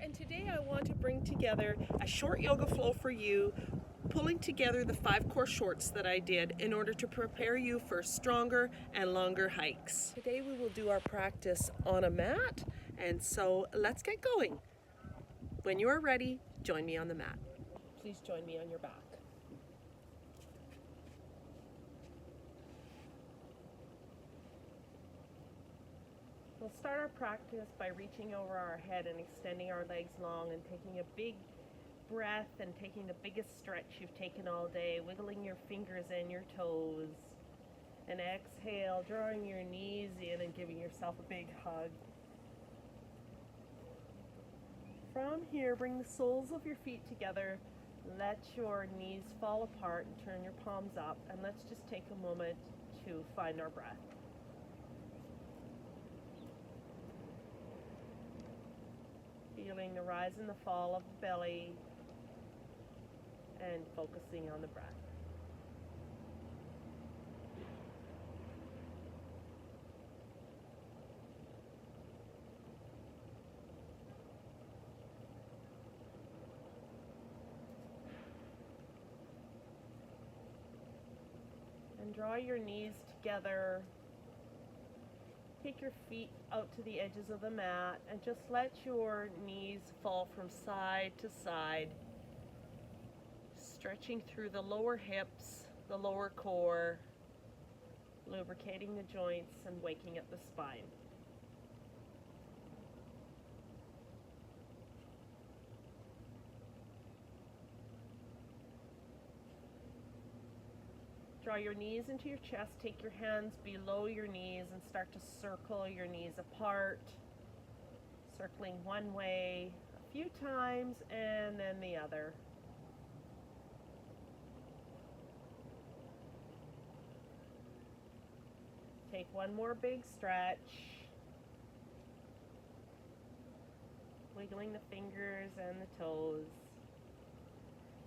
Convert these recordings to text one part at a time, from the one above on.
and today I want to bring together a short yoga flow for you, pulling together the 5 core shorts that I did in order to prepare you for stronger and longer hikes. Today we will do our practice on a mat, and so let's get going. When you are ready, join me on the mat. Please join me on your back. We'll start our practice by reaching over our head and extending our legs long and taking a big breath and taking the biggest stretch you've taken all day, wiggling your fingers and your toes. And exhale, drawing your knees in and giving yourself a big hug. From here, bring the soles of your feet together. Let your knees fall apart and turn your palms up. And let's just take a moment to find our breath. Feeling the rise and the fall of the belly and focusing on the breath. And draw your knees together. Take your feet out to the edges of the mat and just let your knees fall from side to side, stretching through the lower hips, the lower core, lubricating the joints and waking up the spine. Draw your knees into your chest, take your hands below your knees and start to circle your knees apart, circling one way a few times and then the other. Take one more big stretch, wiggling the fingers and the toes,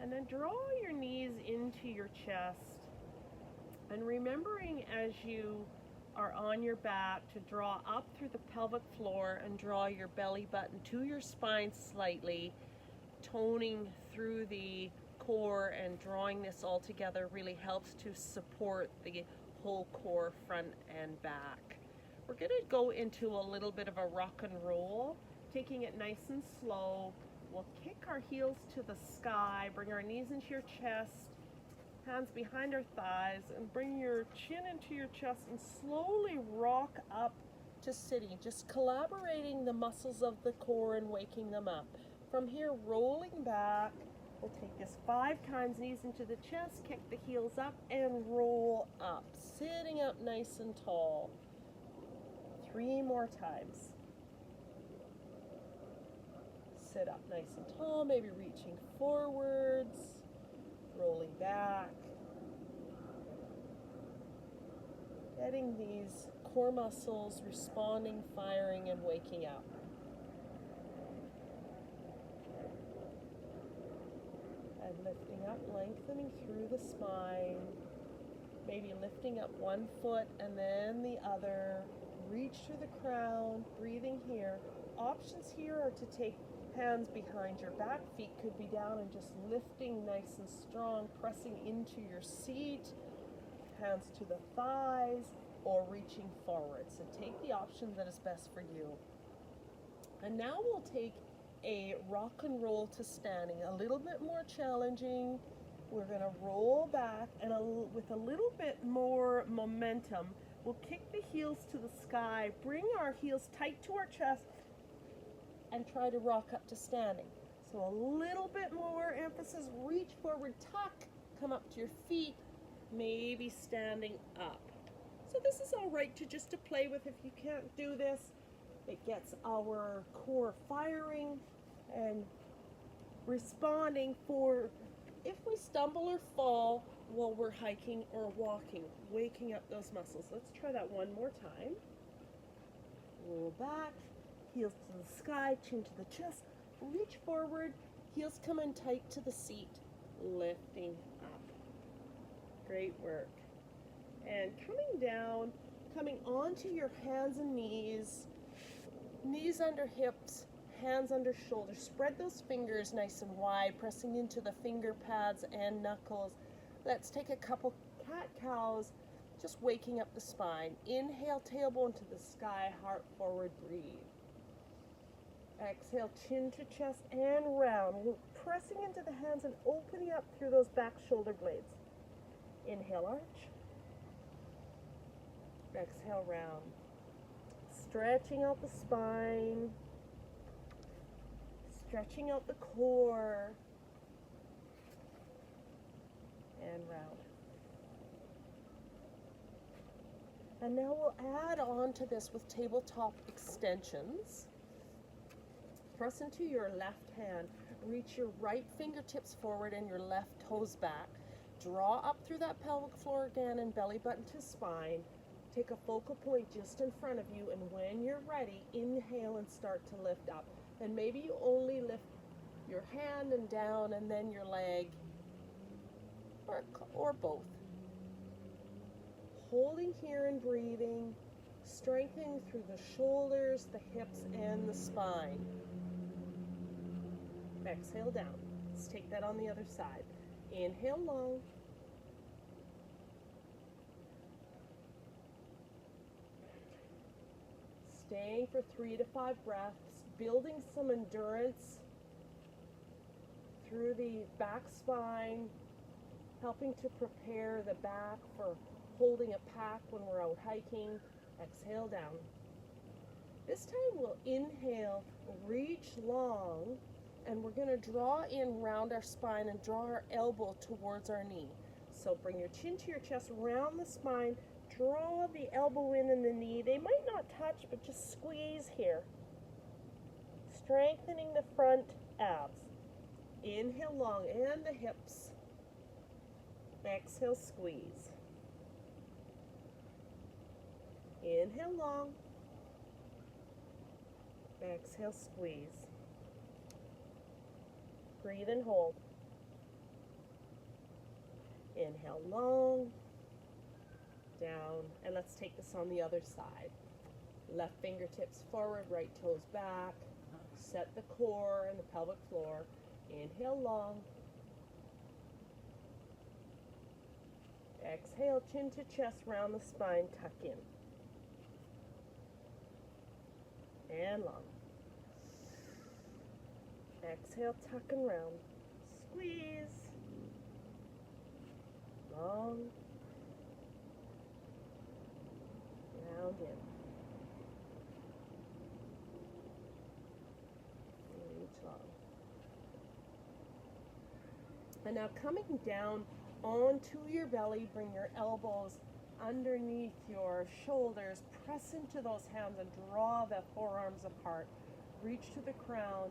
and then draw your knees into your chest. And remembering as you are on your back to draw up through the pelvic floor and draw your belly button to your spine slightly, toning through the core and drawing this all together really helps to support the whole core, front and back. We're going to go into a little bit of a rock and roll, taking it nice and slow. We'll kick our heels to the sky, bring our knees into your chest, hands behind our thighs, and bring your chin into your chest and slowly rock up to sitting, just collaborating the muscles of the core and waking them up. From here, rolling back, we'll take this 5 times, knees into the chest, kick the heels up and roll up, sitting up nice and tall. 3 more times. Sit up nice and tall, maybe reaching forwards, rolling back, getting these core muscles responding, firing, and waking up. And lifting up, lengthening through the spine, maybe lifting up one foot and then the other, reach through the crown, breathing here. Options here are to take hands behind your back, feet could be down, and just lifting nice and strong, pressing into your seat, hands to the thighs, or reaching forward. So take the option that is best for you. And now we'll take a rock and roll to standing, a little bit more challenging. We're going to roll back, and with a little bit more momentum, we'll kick the heels to the sky, bring our heels tight to our chest, and try to rock up to standing. So a little bit more emphasis, reach forward, tuck, come up to your feet, maybe standing up. So this is all right to play with if you can't do this. It gets our core firing and responding for if we stumble or fall while we're hiking or walking, waking up those muscles. Let's try that one more time. Roll back. Heels to the sky, chin to the chest, reach forward, heels come in tight to the seat, lifting up. Great work. And coming down, coming onto your hands and knees under hips, hands under shoulders. Spread those fingers nice and wide, pressing into the finger pads and knuckles. Let's take a couple cat-cows, just waking up the spine. Inhale, tailbone to the sky, heart forward, breathe. Exhale, chin to chest and round. We're pressing into the hands and opening up through those back shoulder blades. Inhale, arch. Exhale, round. Stretching out the spine. Stretching out the core. And round. And now we'll add on to this with tabletop extensions. Press into your left hand. Reach your right fingertips forward and your left toes back. Draw up through that pelvic floor again and belly button to spine. Take a focal point just in front of you, and when you're ready, inhale and start to lift up. And maybe you only lift your hand and down and then your leg, or both. Holding here and breathing, strengthening through the shoulders, the hips, and the spine. Exhale down. Let's take that on the other side. Inhale long. Staying for 3 to 5 breaths, building some endurance through the back spine, helping to prepare the back for holding a pack when we're out hiking. Exhale down. This time we'll inhale, reach long, and we're going to draw in round our spine and draw our elbow towards our knee. So bring your chin to your chest, round the spine, draw the elbow in and the knee. They might not touch, but just squeeze here. Strengthening the front abs. Inhale long and the hips. Exhale, squeeze. Inhale long. Exhale, squeeze. Breathe and hold. Inhale long. Down. And let's take this on the other side. Left fingertips forward, right toes back. Set the core and the pelvic floor. Inhale long. Exhale, chin to chest, round the spine, tuck in. And long. Exhale, tuck and round. Squeeze. Long. Round in. Reach long. And now coming down onto your belly, bring your elbows underneath your shoulders. Press into those hands and draw the forearms apart. Reach to the crown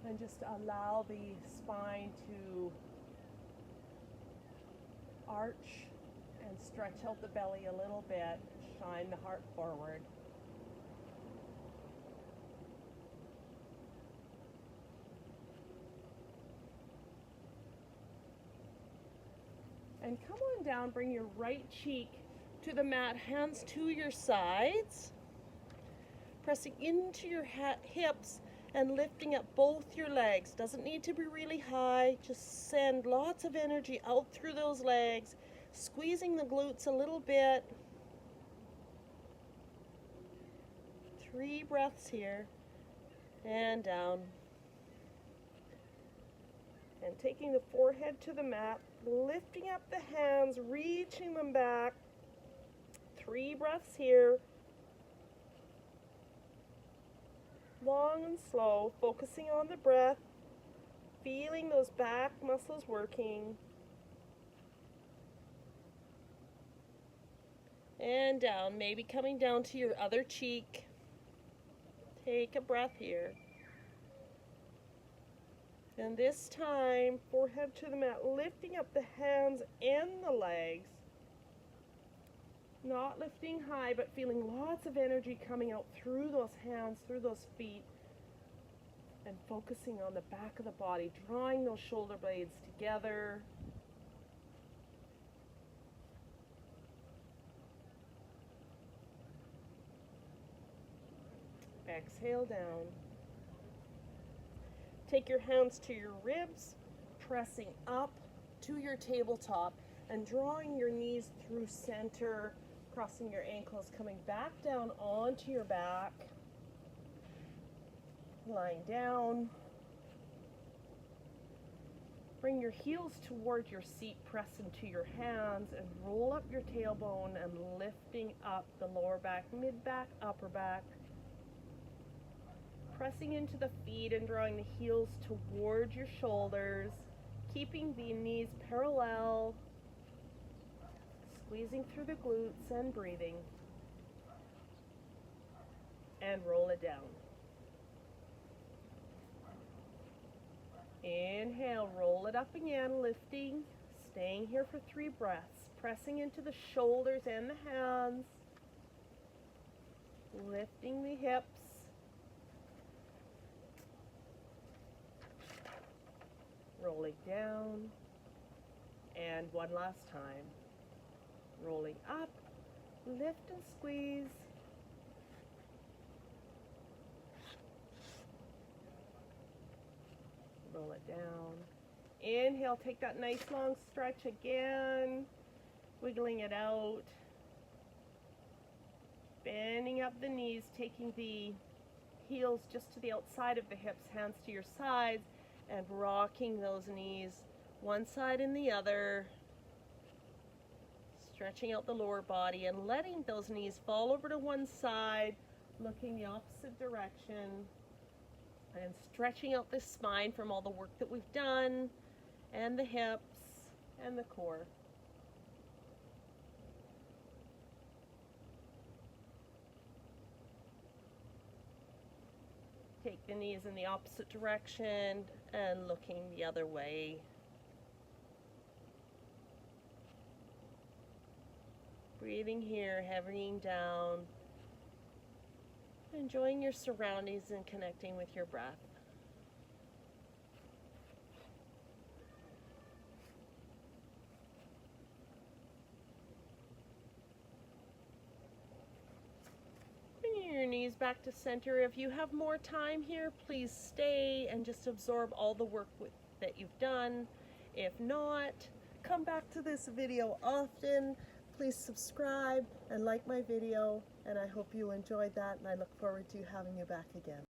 and just allow the spine to arch and stretch out the belly a little bit. Shine the heart forward. And come on down, bring your right cheek to the mat, hands to your sides, pressing into your hips and lifting up both your legs. Doesn't need to be really high, just send lots of energy out through those legs, squeezing the glutes a little bit. 3 breaths here, and down. And taking the forehead to the mat, lifting up the hands, reaching them back. 3 breaths here. Long and slow, focusing on the breath, feeling those back muscles working. And down, maybe coming down to your other cheek. Take a breath here. And this time, forehead to the mat, lifting up the hands and the legs. Not lifting high, but feeling lots of energy coming out through those hands, through those feet. And focusing on the back of the body, drawing those shoulder blades together. Exhale down. Take your hands to your ribs, pressing up to your tabletop and drawing your knees through center, crossing your ankles, coming back down onto your back, lying down. Bring your heels toward your seat, press into your hands, and roll up your tailbone and lifting up the lower back, mid back, upper back. Pressing into the feet and drawing the heels toward your shoulders, keeping the knees parallel, squeezing through the glutes and breathing. And roll it down. Inhale, roll it up again, lifting, staying here for 3 breaths, pressing into the shoulders and the hands, lifting the hips, rolling down, and one last time, rolling up, lift and squeeze, roll it down. Inhale, take that nice long stretch again, wiggling it out, bending up the knees, taking the heels just to the outside of the hips, hands to your sides, and rocking those knees one side and the other, stretching out the lower body and letting those knees fall over to one side, looking the opposite direction, and stretching out the spine from all the work that we've done, and the hips and the core. Take the knees in the opposite direction and looking the other way. Breathing here, heavying down, enjoying your surroundings and connecting with your breath. Bringing your knees back to center. If you have more time here, please stay and just absorb all the work that you've done. If not, come back to this video often. Please subscribe and like my video, and I hope you enjoyed that, and I look forward to having you back again.